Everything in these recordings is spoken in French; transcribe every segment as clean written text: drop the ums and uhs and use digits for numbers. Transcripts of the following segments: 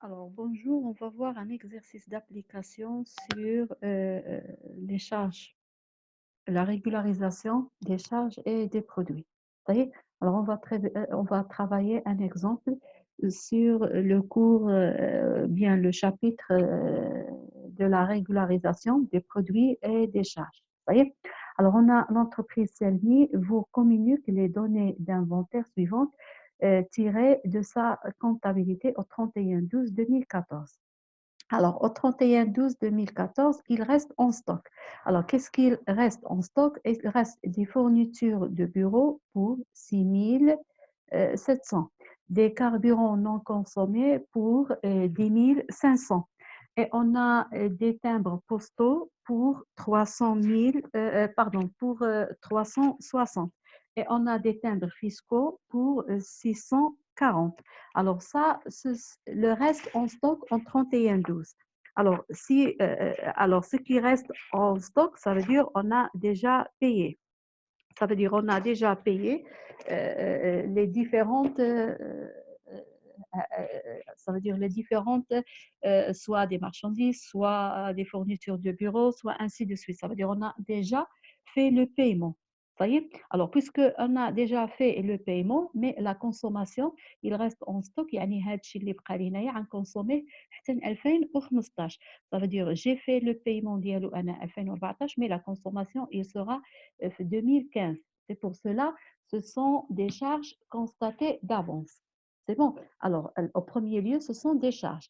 Alors, bonjour, on va voir un exercice d'application sur les charges, la régularisation des charges et des produits. Vous voyez. Alors, on va travailler un exemple sur le cours, bien le chapitre de la régularisation des produits et des charges. Vous voyez. Alors, on a l'entreprise Selmi vous communique les données d'inventaire suivantes tirées de sa comptabilité au 31/12/2014. Alors, au 31/12/2014, il reste en stock. Alors, qu'est-ce qu'il reste en stock? Il reste des fournitures de bureau pour 6 700, des carburants non consommés pour 10 500. Et on a des timbres postaux pour 300 000, pardon, pour 360. Et on a des timbres fiscaux pour 640. Alors ça, le reste en stock en 31/12. Alors, ce qui reste en stock, ça veut dire on a déjà payé. Ça veut dire on a déjà payé les différentes, ça veut dire les différentes, soit des marchandises, soit des fournitures de bureau, soit ainsi de suite. Ça veut dire on a déjà fait le paiement. Vous voyez. Alors, puisqu'on a déjà fait le paiement, mais la consommation, il reste en stock, يعني هذا الشيء اللي بقى لينايا غنكونسوميه حتى 2015. Ça veut dire j'ai fait le paiement ديالو أنا 2014, mais la consommation, il sera 2015. C'est pour cela, ce sont des charges constatées d'avance. C'est bon. Alors, au premier lieu, ce sont des charges,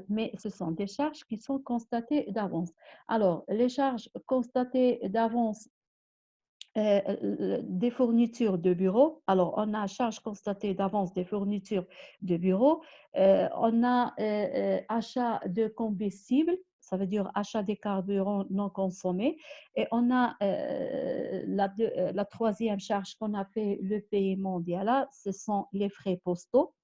mais ce sont des charges qui sont constatées d'avance. Alors, les charges constatées d'avance des fournitures de bureau. Alors, on a charge constatée d'avance des fournitures de bureau. On a achat de combustible, ça veut dire achat des carburants non consommés. Et on a la troisième charge qu'on a fait le paiement là, ce sont les frais postaux.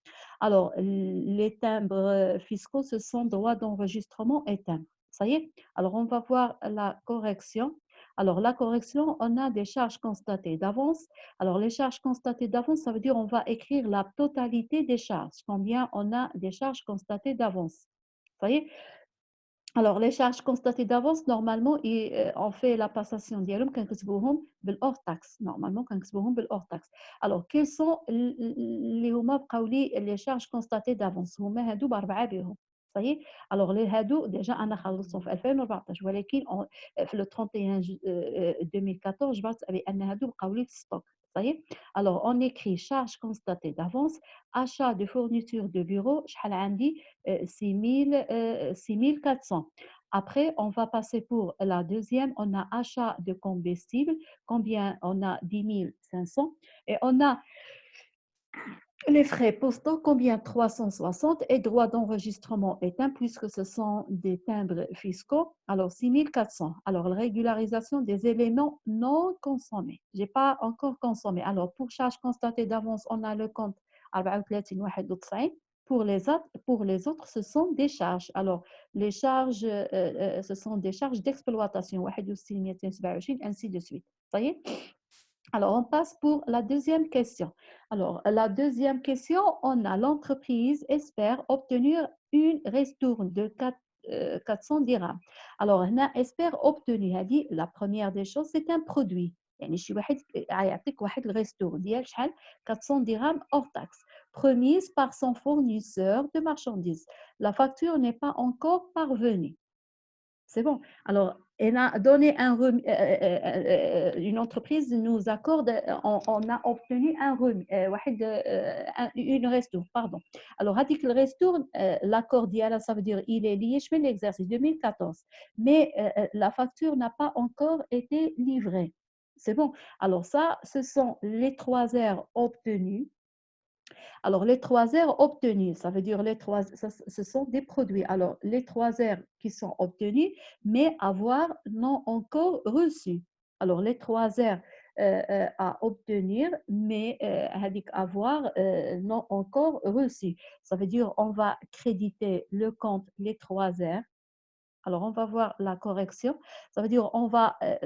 Alors, les timbres fiscaux, ce sont droits d'enregistrement et timbres. Ça y est. Alors, on va voir la correction. Alors, la correction, on a des charges constatées d'avance. Alors, les charges constatées d'avance, ça veut dire on va écrire la totalité des charges, combien on a des charges constatées d'avance. Vous voyez. Alors, les charges constatées d'avance, normalement, on fait la passation ديالهم كنكتبوهم بالhors taxe. Normalement, كنكتبوهم بالhors taxe. Alors, quels sont اللي هما بقاو لي les charges constatées d'avance؟ هما هادو بأربعة بهم. صحيح. Alors, les هادو déjà أنا خلصتهم في 2014 ولكن في le 31 2014 جبرت بأن هادو بقاو لي في stock. صحيح. Alors, on écrit charges constatées d'avance, achat de fournitures de bureau, شحال عندي 6400. Après, on va passer pour la deuxième. On a achat de combustible. Combien? On a 10 500. Et on a les frais postaux. Combien? 360. Et droit d'enregistrement éteint puisque ce sont des timbres fiscaux. Alors, 6400. Alors, la régularisation des éléments non consommés. Je n'ai pas encore consommé. Alors, pour charge constatée d'avance, on a le compte 34 91. Pour les autres, ce sont des charges. Alors, les charges, ce sont des charges d'exploitation, 61 ainsi de suite. Ça y est. Alors, on passe pour la deuxième question. Alors, la deuxième question, on a l'entreprise espère obtenir une ristourne de 400 dirhams. Alors, on a espère obtenir, dit la première des choses, c'est un produit. يعني شي واحد يعطيك واحد الريستور ديال شحال 400 dirhams hors taxe promise par son fournisseur de marchandises. La facture n'est pas encore parvenue. C'est bon. Alors, elle a donné une entreprise nous accorde, on a obtenu une resto, pardon. Alors, هذيك le resto, l'accord ديالها, ça veut dire il est lié je l'exercice 2014, mais la facture n'a pas encore été livrée. C'est bon. Alors ça, ce sont les 3 heures obtenues. Alors, les 3 heures obtenues, ça veut dire ce sont des produits. Alors, les 3 heures qui sont obtenues, mais avoir non encore reçu. Alors, les 3 heures à obtenir, mais avoir non encore reçu. Ça veut dire on va créditer le compte les 3 heures. Alors, on va voir la correction. Ça veut dire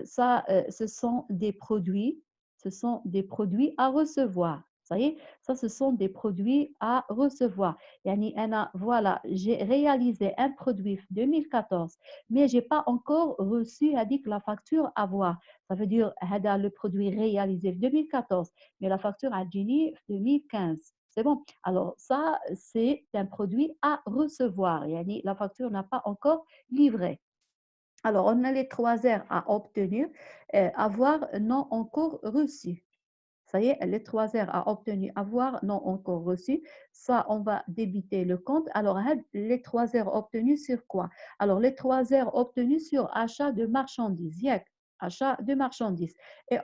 ce sont des produits, ce sont des produits à recevoir. Ça y est, ça, ce sont des produits à recevoir. Yani, voilà, j'ai réalisé un produit 2014, mais je n'ai pas encore reçu la facture à voir. Ça veut dire le produit réalisé 2014, mais la facture à Gini 2015. C'est bon. Alors, ça, c'est un produit à recevoir. Yani, la facture n'a pas encore livré. Alors, on a les 3 heures à obtenir, avoir non encore reçu. Ça y est, les 3 heures à obtenir, avoir non encore reçu. Ça, on va débiter le compte. Alors, les 3 heures obtenues sur quoi? Alors, les 3 heures obtenues sur achat de marchandises. Achat de marchandises. Et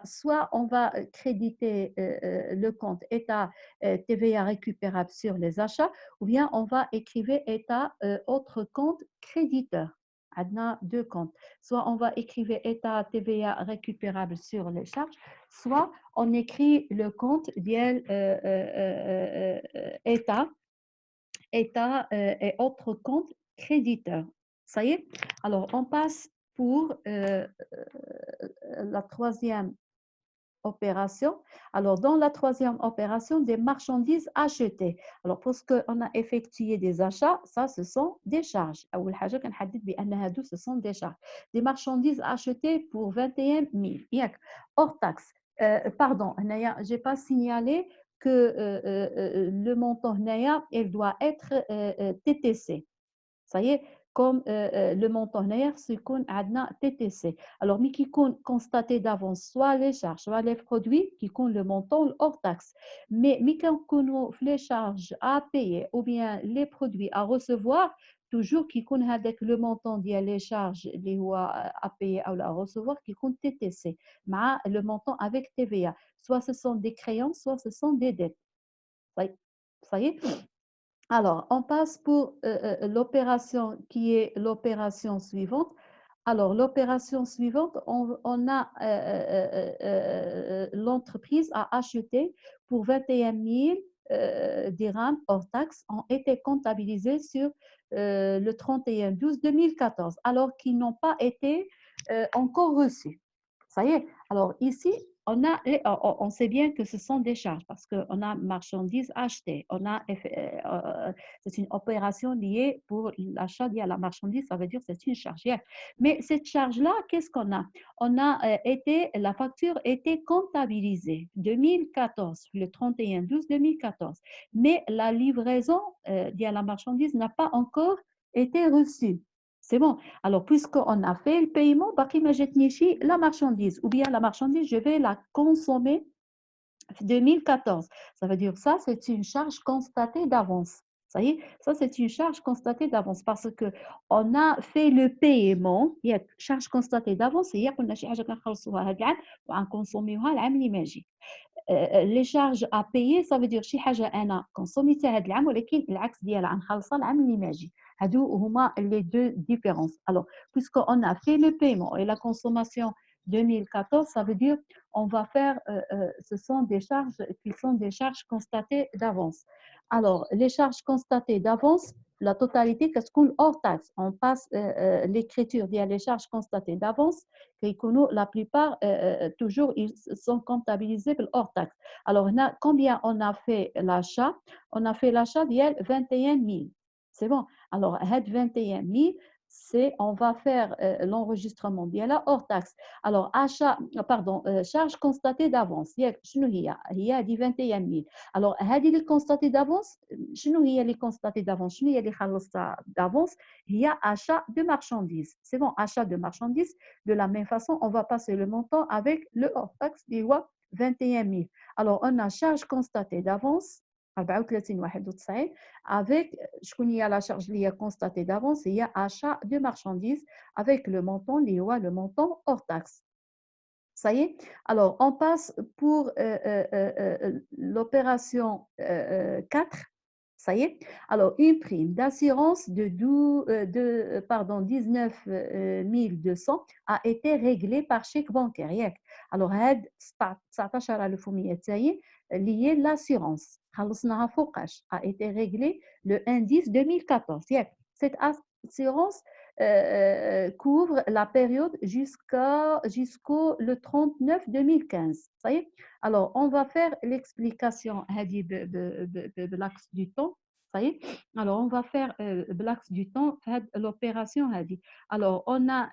soit on va créditer le compte état TVA récupérable sur les achats, ou bien on va écrire état autre compte créditeur. On a 2 comptes. Soit on va écrire état TVA récupérable sur les charges, soit on écrit le compte ديال état et autres comptes créditeurs. Ça y est. Alors, on passe pour la troisième opération. Alors, dans la troisième opération, des marchandises achetées. Alors, pour ce qu'on a effectué des achats, ça, ce sont des charges. أول حاجة كنحدد بأن هادو ce sont des charges. Des marchandises achetées pour 21 000. Hors taxe. Pardon, je n'ai pas signalé que le montant il doit être TTC. Ça y est, comme le montant هنايا سيكون عندنا TTC. Alors, mais qui constaté d'avance soit les charges, soit les produits qui comptent le montant hors taxe. Mais quand les charges à payer ou bien les produits à recevoir, toujours qui compte avec le montant ديال les charges اللي هو à payer ou à recevoir qui compte TTC, مع le montant avec TVA. Soit ce sont des créances, soit ce sont des dettes. Ça y est. Alors, on passe pour l'opération qui est l'opération suivante. Alors, l'opération suivante, on a l'entreprise a acheté pour 21 000 dirhams hors taxes ont été comptabilisés sur le 31/12/2014, alors qu'ils n'ont pas été encore reçus. Ça y est. Alors, ici, on sait bien que ce sont des charges parce qu'on a marchandises achetées. C'est une opération liée pour l'achat de la marchandise, ça veut dire que c'est une charge. Mais cette charge-là, qu'est-ce qu'on a? La facture était comptabilisée 2014, le 31/12/2014. Mais la livraison de la marchandise n'a pas encore été reçue. C'est bon. Alors, puisqu'on a fait le paiement, la marchandise, ou bien la marchandise, je vais la consommer en 2014. Ça veut dire ça, c'est une charge constatée d'avance. Ça y est, ça, c'est une charge constatée d'avance parce qu'on a fait le paiement. Il y a charge constatée d'avance. Il y a qu'on a شي حاجة كنخلصوها هذا العام وغنكونسوميوها العام اللي ماجي. لي شارج ا بايي سا دير شي حاجه انا كونسوميتها هذا العام ولكن العكس ديالها غنخلصها العام اللي ماجي. هادو هما لي دو ديفيرونس. Alors, puisqu'on a fait le paiement et la consommation 2014, ça veut dire on va faire, ce sont des charges qui sont des charges constatées d'avance. Alors, les charges constatées d'avance, la totalité, qu'est-ce qu'on hors taxe? On passe l'écriture via les charges constatées d'avance, la plupart, toujours, ils sont comptabilisés hors taxe. Alors, combien on a fait l'achat? On a fait l'achat d'il 21 000. C'est bon. Alors, 21 000, on va faire l'enregistrement d'IA hors taxe. Alors, charge constatée d'avance. Il dit 21 000. Alors, هذه اللي constatée d'avance, شنو هي اللي constatée d'avance? شنو هي اللي خلصتها d'avance? Il y a achat de marchandises. C'est bon, achat de marchandises. De la même façon, on va passer le montant avec le hors taxe du 21 000. Alors, on a charge constatée d'avance. 34 avec شكون هي la charge اللي هي constatée d'avance, il y a achat de marchandises avec le montant اللي هو le montant hors taxe. Ça y est. Alors, on passe pour l'opération 4. Ça y est. Alors, une prime d'assurance de 19 200 a été réglée par chèque bancaire. Alors, هاد 19,100 تاعي اللي هي l'assurance. خلصناها فوقاش a été réglée le 1/10/2014. Cette assurance couvre la période jusqu'au le 39 2015. Ça y est. Alors, on va faire l'explication de l'axe du temps. Ça y est. Alors, on va faire l'axe du temps, l'opération. Alors, on a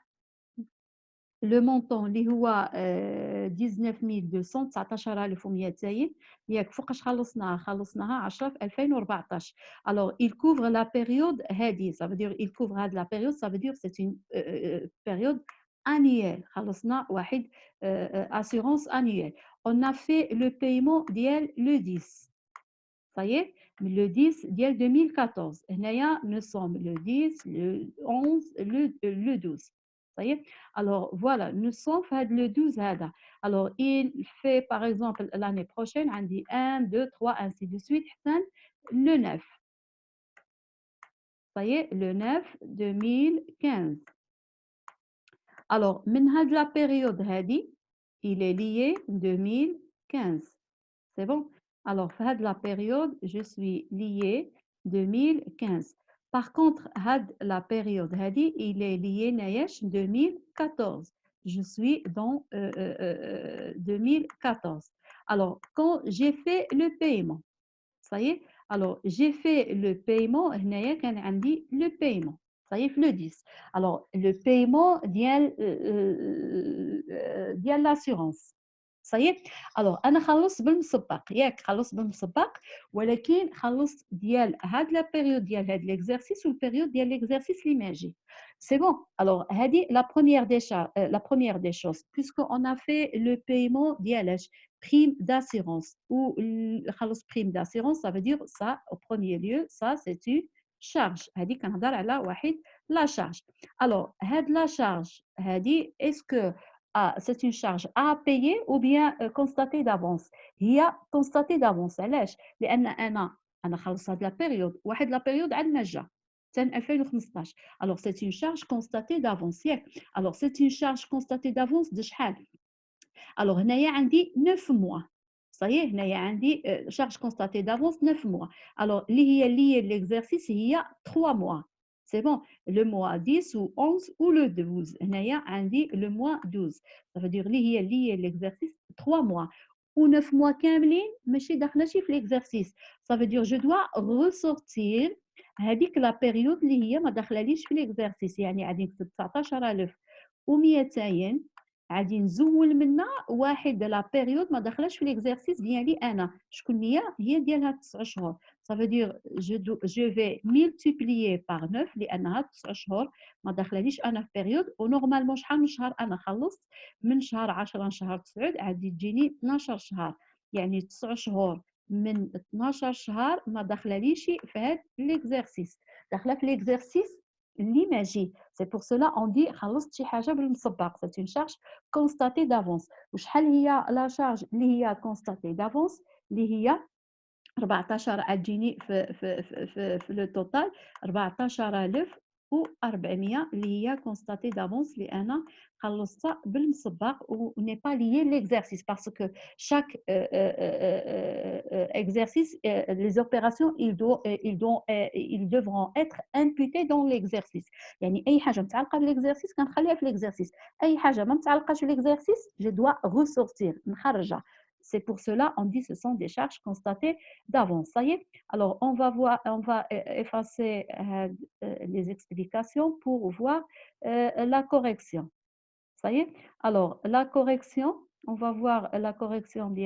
le montant اللي هو 19200 19100 تاين ياك فوقاش خلصناها 10 في 2014. Alors il couvre la période هذه ça veut dire il couvre هذه la période ça veut dire c'est une période annuelle خلصنا واحد assurance annuelle. On a fait le paiement ديال le 10. Ça y est, le 10 ديال 2014. هنايا nous sommes le 10, le 11, le 12. Ça y est. Alors voilà, nous sommes le 12 هذا. Alors il fait par exemple l'année prochaine, on dit 1, 2, 3, ainsi de suite, le 9. Ça y est, le 9 2015. Alors, من هاد la période هذه, il est lié 2015. C'est bon? Alors, de la période, je suis lié 2015. Par contre, la période, il est lié 2014. Je suis dans 2014. Alors, quand j'ai fait le paiement, ça y est, alors j'ai fait le paiement, le paiement. Ça y est, le 10. Alors, le paiement ديال l'assurance. Ça y est. Alors, أنا خلصت بالمسبق ياك خلصت بالمسبق ولكن خلصت ديال هاد لا بيريود ديال هاد l'exercice والبيريود ديال l'exercice اللي ماجي. C'est bon. Alors, هذه la première des choses puisqu'on a fait le paiement ديالاش prime d'assurance ou خلص prime d'assurance ça veut dire ça au premier lieu ça c'est une charge. هذه كنهضر على واحد la charge. Alors, هاد la charge هذه est-ce que c'est une charge à payer ou bien constatée d'avance. هي constatée d'avance علاش لان انا خلصت هاد لا بيريود واحد لا بيريود عندنا جا تن 2015. alors c'est une charge constatée d'avance ياك. alors c'est une charge constatée d'avance de شحال. alors هنايا عندي 9 mois. Ça y est, هنايا عندي charge constatée d'avance 9 mois. alors اللي هي liée l'exercice هي 3 mois. C'est bon, le mois 10 ou 11 ou le 12. هنايا عندي le mois 12. Ça veut dire اللي هي liée l'exercice 3 mois. ou 9 mois كاملين ماشي داخله شي في l'exercice. Ça veut dire je dois ressortir هذيك la période اللي هي ما داخلاليش في l'exercice. يعني غادي نكتب 19200 غادي نزول منها واحد لا بيريود ما داخلاش في ليكزارسيس ديالي انا شكون هي ديال هاد 9 شهور. Ça veut dire je vais multiplier par 9 لان هاد 9 شهور ما داخلاليش انا في بيريود ونورمالمون شحال من شهر انا خلصت من شهر 10 لشهر 9 غادي تجيني 12 شهر. يعني 9 شهور من 12 شهر ما داخلاليش في هاد ليكزارسيس داخله في ليكزارسيس اللي ماجي. C'est pour cela on dit خلصت شي حاجه بالمسبق. C'est une charge constatée d'avance. وشحال هي لا شارج اللي هي constatée d'avance اللي هي 14 غتجيني في لو توتال 14400 اللي هي constatée d'avance اللي انا خلصتها بالمسبق و n'est pas lié l'exercice parce que chaque exercice les opérations ils devront être imputées dans l'exercice. يعني اي حاجه متعلقه بالاكزرسيس كنخليها في الاكزرسيس اي حاجه ما متعلقاش بالاكزرسيس je dois ressortir نخرجها. C'est pour cela on dit ce sont des charges constatées d'avance. Ça y est. Alors on va effacer les explications pour voir la correction. Ça y est. Alors la correction, on va voir la correction de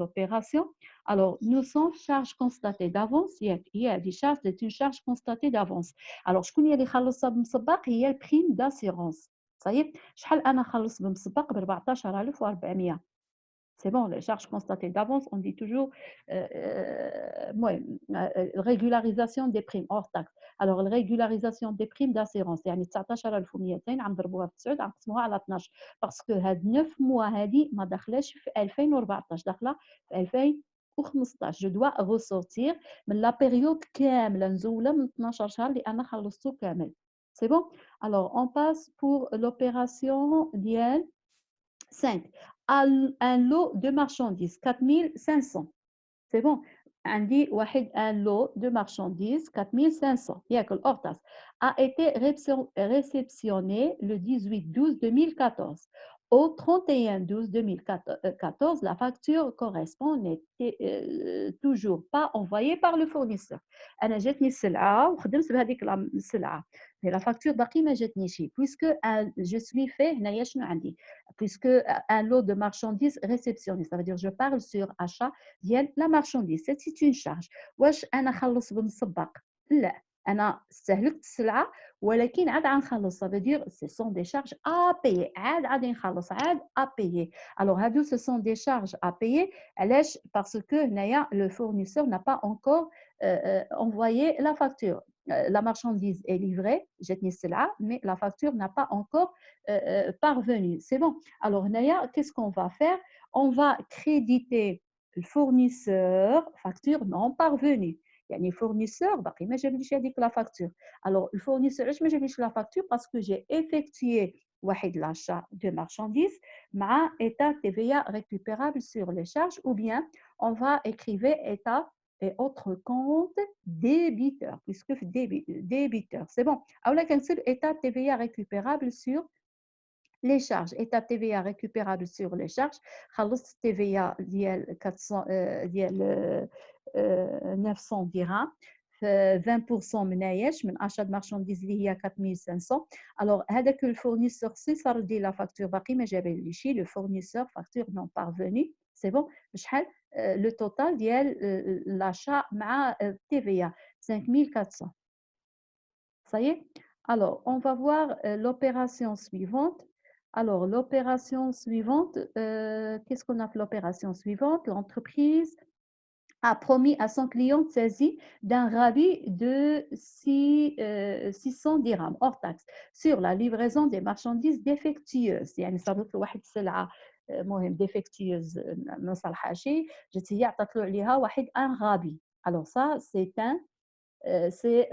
l'opération. Alors nous sommes charge constatée d'avance. Il y a des charges, c'est une charge constatée d'avance. Alors شكون هي اللي خلصها بمسبق هي البريم d'assurance. Ça y est. شحال انا خلص بمسبق ب 14400. C'est bon, les charges constatées d'avance, on dit toujours régularisation des primes hors taxe. Alors, la régularisation des primes d'assurance, يعني 19200 عم نضربوها في 9 عم نقسموها على 12 parce que هاد 9 mois هادي ما داخلاش في 2014 داخله في 2015. Je dois ressortir من la période كامله نزوله من 12 شهر اللي انا خلصته كامل. C'est bon. Alors, on passe pour l'opération ديال 5. Un lot de marchandises, 4500. C'est bon. عندي واحد un lot de marchandises 4500 ياك الأورتاس a été réceptionné le 18/12/2014. Au 31/12/2014, la facture correspond n'était toujours pas envoyée par le fournisseur. أنا جاتني السلعة وخدمت بهذيك السلعة mais la facture باقي ما جاتنيش puisque je suis fait هنايا شنو عندي puisque un lot de marchandises réceptionné ça veut dire je parle sur achat ديال لا مارشانديز c'est une charge واش انا خلص بالمسبق لا انا استهلكت السلعه ولكن عاد غنخلص ça veut dire ce sont des charges à payer عاد غادي نخلص عاد à payer alors هادو ce sont des charges à payer علاش parce que هنايا le fournisseur n'a pas encore envoyé la facture la marchandise est livrée جاتني السلعه mais la facture n'a pas encore parvenu c'est bon alors هنايا qu'est-ce qu'on va faire on va créditer le fournisseur facture non parvenue يعني fournisseur باقي ما جابليش هذيك لا facture alors le fournisseur علاش ما جابليش la facture parce que j'ai effectué واحد l'achat de marchandises مع état TVA récupérable sur les charges ou bien on va écrire état et autres comptes débiteur puisque débiteur c'est bon اولا كنكتب état TVA récupérable sur les charges état TVA récupérable sur les charges خلصت TVA ديال 400 ديال 900 dirhams 20% منايش من achat de marchandises اللي هي 4500 alors هذاك الفورنيسور صفر ديال لا فاكتور باقي ما جابليش le fournisseur facture non parvenue c'est bon بشحال le total ديال l'achat مع TVA 5400 ça y est alors on va voir l'opération suivante. Alors, l'opération suivante, qu'est-ce qu'on a fait l'opération suivante? L'entreprise a promis à son client de saisie d'un rabais de 600 dirhams hors taxe sur la livraison des marchandises défectueuses. يعني صارت له واحد السلعة مهم défectueuse ما صلحاشي جات هي عطات له عليها واحد un rabais. Alors ça, c'est un c'est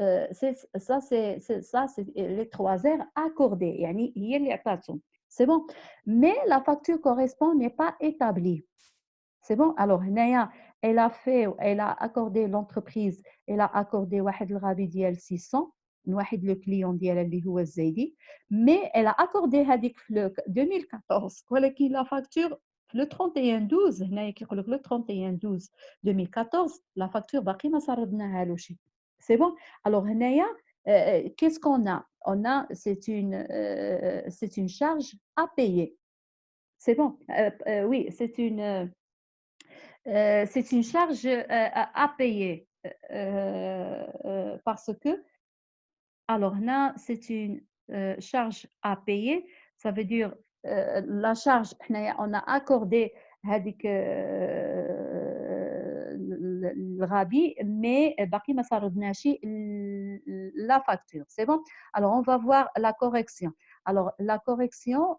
les 3 heures accordées يعني هي اللي عطاتهم c'est bon mais la facture correspond n'est pas établie c'est bon alors هنايا elle a accordé l'entreprise elle a accordé واحد الغابي ديال 600 من واحد لو كليون ديالها اللي هو الزايدي mais elle a accordé هذيك في 2014 ولكن la facture le 31/12 هنايا كيقول لك le 31/12 2014 la facture باقي ما صردناهالوش c'est bon alors هنايا qu'est-ce qu'on a on a c'est une charge à payer c'est bon oui c'est une charge à payer parce que alors là c'est une charge à payer ça veut dire la charge on a accordé هذيك الغبي mais باقي ما صردناش la facture c'est bon alors on va voir la correction alors la correction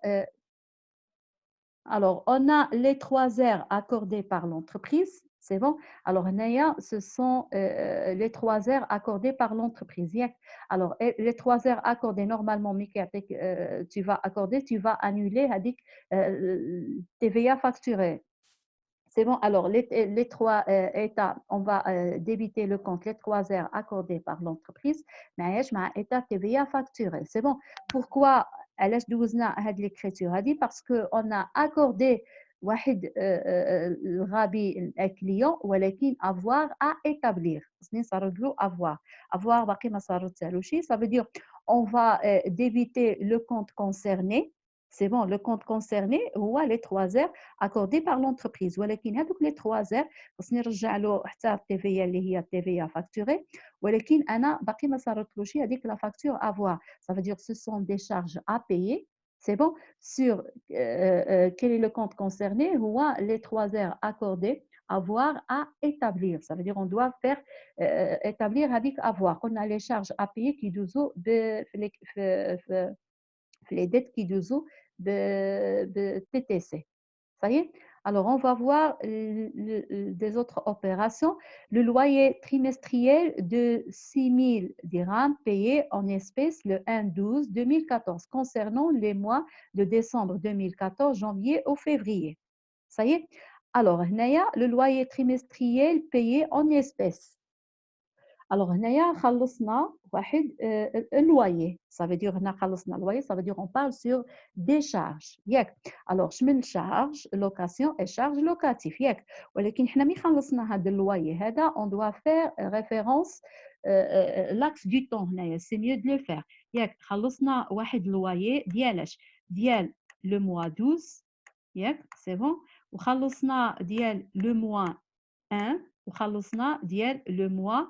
alors, on a les 3 heures accordées par l'entreprise, c'est bon. Alors, هنايا, ce sont les 3 heures accordées par l'entreprise. Alors, les 3 heures accordées, normalement, tu vas accorder, tu vas annuler هذيك TVA facturée. C'est bon. Alors, les 3 états, on va débiter le compte, les 3 heures accordées par l'entreprise, mais مع état TVA facturé. C'est bon. Pourquoi علاش دوزنا هاد l'écriture هادي parce que on a accordé واحد الغبي الكليون ولكن avoir à établir خصني نصرد له avoir باقي ما صردتهالوش ça veut dire on va débiter le compte concerné c'est bon le compte concerné هو les 3 heures accordées par l'entreprise ولكن هذوك les 3 heures خصني نرجع له حتى التيفيا اللي هي التيفيا فاكتوري ولكن انا باقي ما صردتلوش هذيك لا فاكتور افوار ça veut dire ce sont des charges à payer c'est bon sur quel est le compte concerné هو les 3 heures accordées avoir à établir ça veut dire on doit faire établir هذيك avoir قلنا les charges à payer كيدوزو في les dettes كيدوزو TTC ça y est alors, on va voir des autres opérations. Le loyer trimestriel de 6 000 dirhams payé en espèces le 1/12/2014 concernant les mois de décembre 2014, janvier au février. Ça y est Alors, هنايا le loyer trimestriel payé en espèces. Alors هنايا خلصنا واحد اللوايي ça veut dire هنا خلصنا اللوايي ça veut dire on parle sur des charges ياك. alors شمن charge location et charge locatif ياك. ولكن حنا مي خلصنا هذا اللوايي هذا on doit faire référence l'axe du temps هنايا c'est mieux de le faire ياك. خلصنا واحد اللوايي ديالاش ديال le mois 12 ياك c'est bon. وخلصنا ديال le mois 1 وخلصنا ديال le mois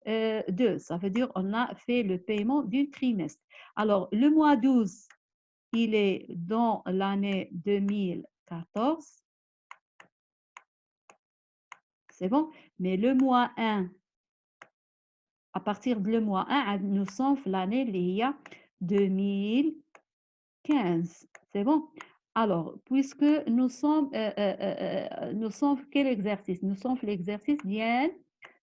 2. Ça veut dire on a fait le paiement d'un trimestre. Alors, le mois 12, il est dans l'année 2014. C'est bon. Mais le mois 1, à partir du mois 1, nous sommes l'année 2015. C'est bon. Alors, puisque nous sommes quel exercice? Nous sommes l'exercice bien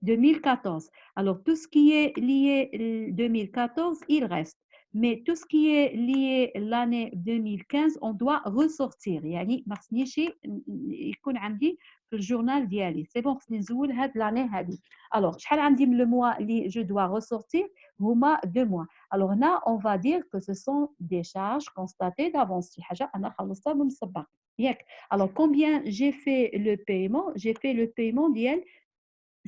2014. Alors, tout ce qui est lié 2014, il reste. Mais tout ce qui est lié l'année 2015, on doit ressortir. يعني ما خصنيش يكون عندي في الجورنال ديالي. C'est bon, خصني نزول هاد l'année هذه. Alors, شحال عندي من le mois اللي je dois ressortir? هما 2 mois. Alors là, on va dire que ce sont des charges constatées d'avance. شي حاجة أنا خلصتها بالمسبق. ياك. Alors, combien j'ai fait le paiement? J'ai fait le paiement ديال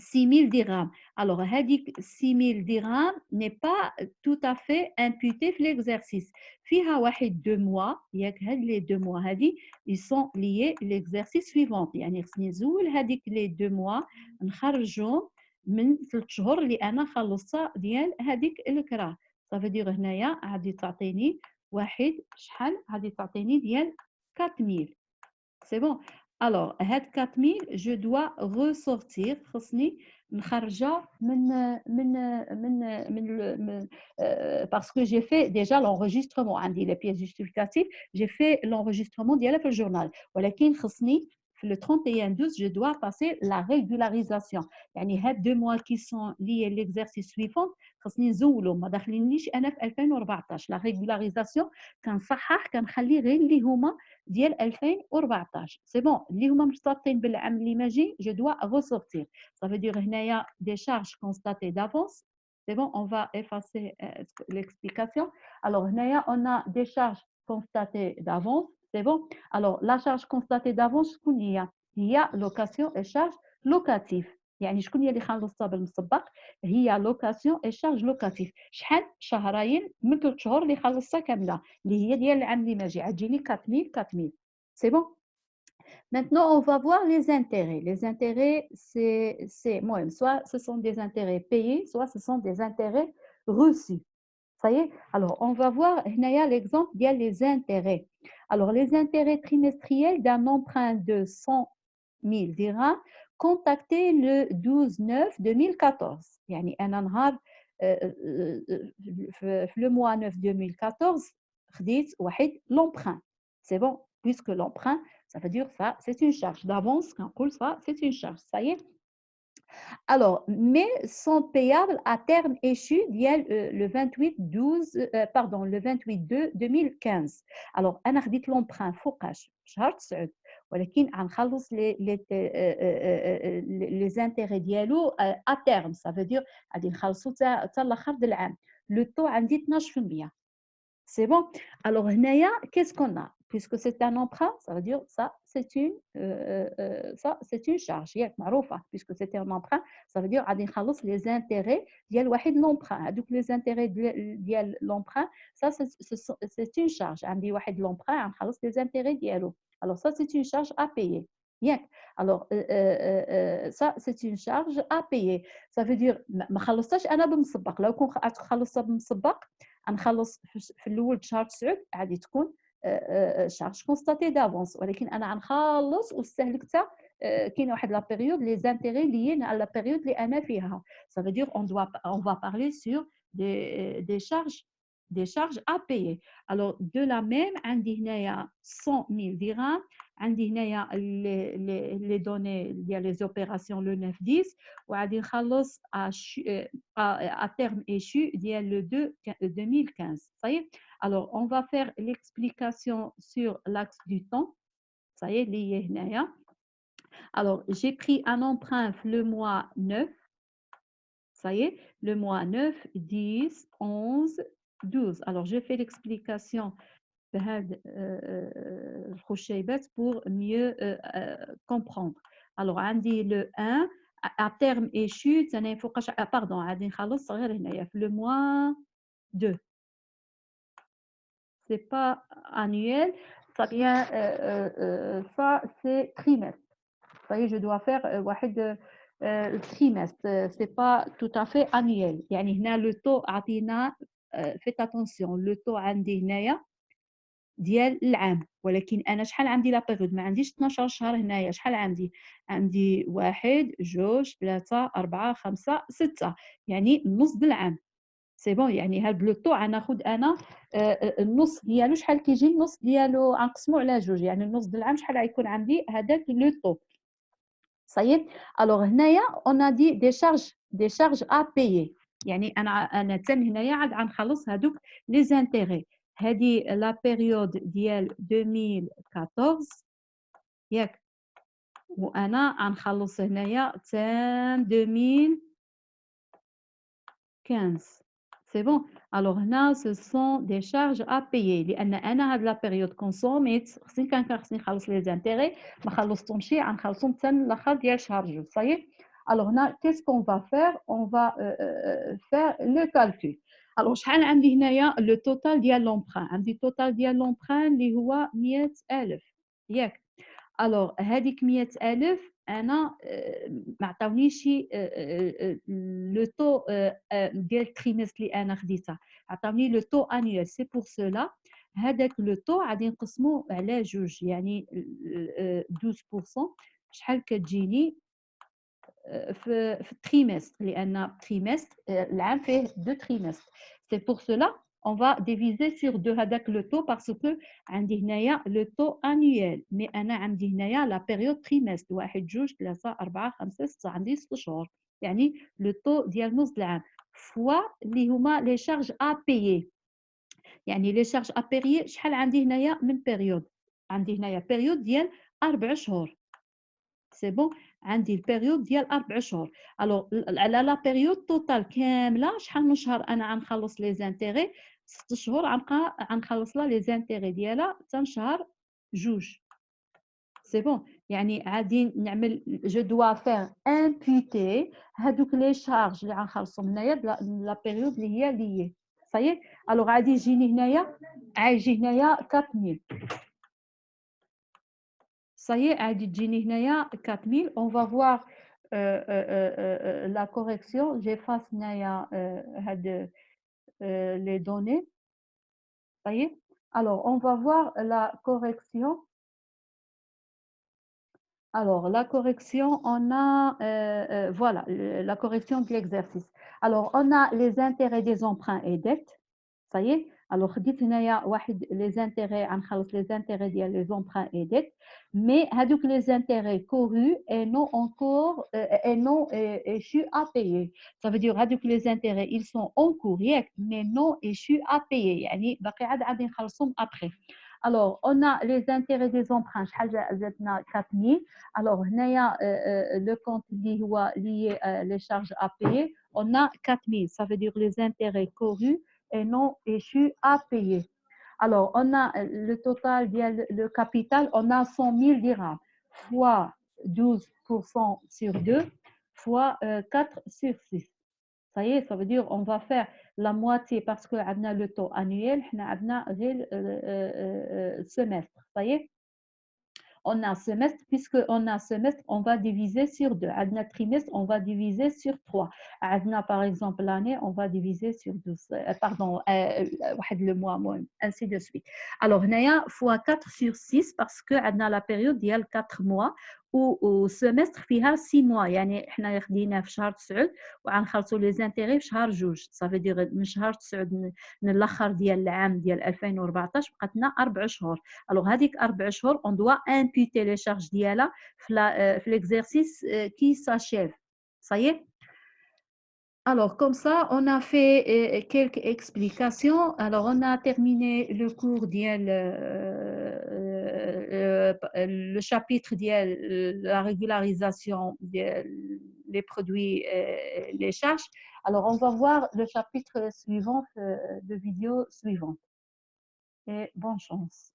6000 dirhams. Alors, هذيك 6000 dirhams n'est pas tout à fait imputé في l'exercice. فيها واحد 2 mois, ياك هاد les 2 mois هادي ils sont liés l'exercice suivant. يعني خصني نزول هذيك les 2 mois نخرجهم من 3 شهور اللي أنا خلصتها ديال هذيك الكرا. Ça veut dire هنايا غادي تعطيني واحد شحال غادي تعطيني ديال 4000. C'est bon. Alors, هاد 4000 je dois ressortir خصني نخرجها parce que j'ai fait déjà l'enregistrement عندي les pièces justificatives j'ai fait l'enregistrement ديالها في الجورنال ولكن خصني في le 31/12 je dois passer la régularisation يعني هاد 2 mois qui sont liés l'exercice suivant خصني نزولهم ما داخلينيش انا في 2014 la régularisation كنصحح كنخلي غير اللي هما ديال 2014 سي بون اللي هما مرتبطين بالعام اللي ماجي جو دوا ressortir ça veut dire هنايا des charges constatées d'avance c'est bon on va effacer l'explication alors هنايا on a des charges constatées d'avance c'est bon alors la charge constatée d'avance شكون هي location et charge locative يعني شكون هي اللي خلصتها بالمسبق هي لوكاسيون اي شارج لوكاتيف شحال شهرين من 3 شهور اللي خلصتها كامله اللي هي ديال العام اللي ماجي غتجيني 4000 c'est bon. Maintenant on va voir les intérêts. Les intérêts c'est moi soit ce sont des intérêts payés soit ce sont des intérêts reçus. Ça y est. Alors on va voir هنايا l'exemple ديال les intérêts. Alors les intérêts trimestriels d'un emprunt de 100 000 dirhams contacté le 12/9/2014 يعني أنا نهار في le mois 9 2014 خديت واحد l'emprunt c'est bon puisque l'emprunt ça veut dire ça c'est une charge d'avance كنقول ça c'est une charge ça y est. Alors, mais sont payables à terme échu le 28/12/2015. Alors, أنا خديت l'emprunt فوقاش شهر 9 ولكن غنخلص les intérêts ديالو à terme ça veut dire غادي نخلصو حتى لاخر د العام. Le taux عندي 12%. C'est bon. Alors, هنايا qu'est-ce qu'on a? Puisque c'est un emprunt, ça veut dire ça, c'est une charge. ياك معروفة. Puisque c'était un emprunt, ça veut dire غادي نخلص les intérêts ديال واحد l'emprunt. هذوك les intérêts ديال l'emprunt, ça c'est une charge. عندي واحد l'emprunt غنخلص les intérêts ديالو. Alors ça c'est une charge à payer. ياك. Alors ça c'est une charge à payer. Ça veut dire ما خلصتهاش أنا بالمسبق. لو كون خلصتها بالمسبق غنخلص في الاول شهر 9 غادي تكون شارج كونستاتي دافونس ولكن انا غنخلص واستهلكتها كاينه واحد لا بيريود لي زانتيغي ليين على لا بيريود اللي انا فيها ça veut dire on va parler sur des charges à payer alors de la même عندي هنايا 100 000 dirhams عندي هنايا les données ديال les opérations le 9/10 وغادي نخلص à terme échu ديال le 2/2015 صحيح. Alors on va faire l'explication sur l'axe du temps. Ça y est, اللي هي هنايا. Alors, j'ai pris un emprunt le mois 9. Ça y est, le mois 9, 10, 11, 12. Alors, je fais l'explication pour mieux comprendre. Alors, عندي le 1 à terme échu, pardon, le mois 2. Ce n'est pas annuel, ça vient, ça c'est trimestre. Vous voyez, je dois faire le trimestre. Ce n'est pas tout à fait annuel. يعني هنا le taux عطينا faites attention, le taux عندي هنايا ديال العام، ولكن أنا شحال عندي لا بيريود، ما عنديش 12 شهر هنايا، شحال عندي 1 2 3 4 5 6 يعني النص د العام. سي بون، يعني هاد لو طو غناخد أنا النص ديالو، شحال كيجي النص ديالو غنقسمو على 2، يعني النص د العام شحال غيكون عندي هذاك لو طو. صايي. ألوغ هنايا on a dit des charges à payer، يعني أنا تم هنايا عاد غنخلص هادوك لي زانتيغي. هادي لا بيريود ديال 2014 ياك، وأنا غنخلص هنايا تام 2015. C'est bon. Alors هنا ce sont des charges à payer، لأن أنا هاد لا بيريود كونسوميت خصني خصني نخلص لي زانتيغي، ما خلصتهمش غنخلصهم حتى الآخر ديال شهر جوج. صايي. Alors هنا qu'est-ce qu'on va faire؟ On va faire le calcul. Alors شحال عندي هنايا لو توتال ديال لومبران؟ عندي التوتال ديال لومبران اللي هو 100,000 ياك. الوغ هذيك 100,000 أنا ما عطاونيش لو طو ديال التريمستر اللي أنا خديتها، عطاوني لو طو أنيوال. سي بور سولا هذاك لو طو غادي نقسمو على جوج، يعني 12% شحال كتجيني في التريمستر، لأن تريمستر العام فيه 2 تريمستر. سي بور سولا on va diviser sur 2 هذاك لو طو باسكو عندي هنايا لو طو انيوال، مي انا عندي هنايا لا بيريود تريمستر 1 2 3 4 5 6 عندي 6 شهور، يعني لو طو ديال نص العام فوا اللي هما لي شارج ا بايي. يعني لي شارج ا بايي شحال عندي هنايا من بيريود؟ عندي هنايا بيريود ديال 4 شهور. سي بون، عندي البيريود ديال 4 شهور. الوغ على لا بيريود توتال كامله شحال من شهر انا غنخلص لي زانتيغي؟ 6 شهور غنبقى غنخلص لها لي زانتيغي ديالها حتى شهر جوج. سي بون، يعني غادي نعمل جو دوا فير امبوتي هادوك لي شارج اللي غنخلصهم هنايا لا بيريود اللي هي ليي. صايي. الوغ غادي يجيني هنايا، غيجي هنايا 4000. Ça y est, عادي تجيني هنايا 4000. On va voir la correction. J'efface هنايا هاد les données. Ça y est. Alors, on va voir la correction. Alors, la correction, on a, voilà, la correction de l'exercice. Alors, on a les intérêts des emprunts et dettes. Ça y est. Alors خديت هنايا واحد لي زانتيغي غنخلص لي زانتيغي ديال لي زومبران اي ديت، مي هادوك لي زانتيغي كورو اي نو انكور اي نو échus à payer. Ça veut dire هادوك لي زانتيغي ils sont en cours ياك، مي نو échus à payer، يعني باقي عاد غادي نخلصهم ابخي. Alors on a les intérêts des emprunts شحال زادنا 4000. Alors هنايا le compte اللي هو lié les charges à payer on a 4000. Ça veut dire les intérêts courus et non échus à payer. Alors, on a le total, le capital, on a 100 000 dirhams fois 12% sur 2 fois 4 sur 6. Ça y est, ça veut dire on va faire la moitié parce que on a le taux annuel, on a le semestre. Ça y est. On a semestre, puisqu'on a semestre, on va diviser sur 2. Adna trimestre, on va diviser sur 3. Adna, par exemple, l'année, on va diviser sur 12. Pardon, le mois, ainsi de suite. Alors, Naya, fois 4 sur 6, parce que Adna, la période, il y a 4 mois, و semestre فيها 6 mois، يعني احنا خدينا في شهر 9 وغنخلصوا لي زانتيغي في شهر 2. صافي دير من شهر 9 من الاخر ديال العام ديال 2014 بقات لنا 4 شهور. الوغ هذيك 4 شهور اون دوا امبوتي لي شارج ديالها في l'exercice qui s'achève. Ça y est. Alors, comme ça, on a fait quelques explications. Alors, on a terminé le cours le chapitre de la régularisation des produits et les charges. Alors, on va voir le chapitre suivant de vidéo suivante. Et bonne chance.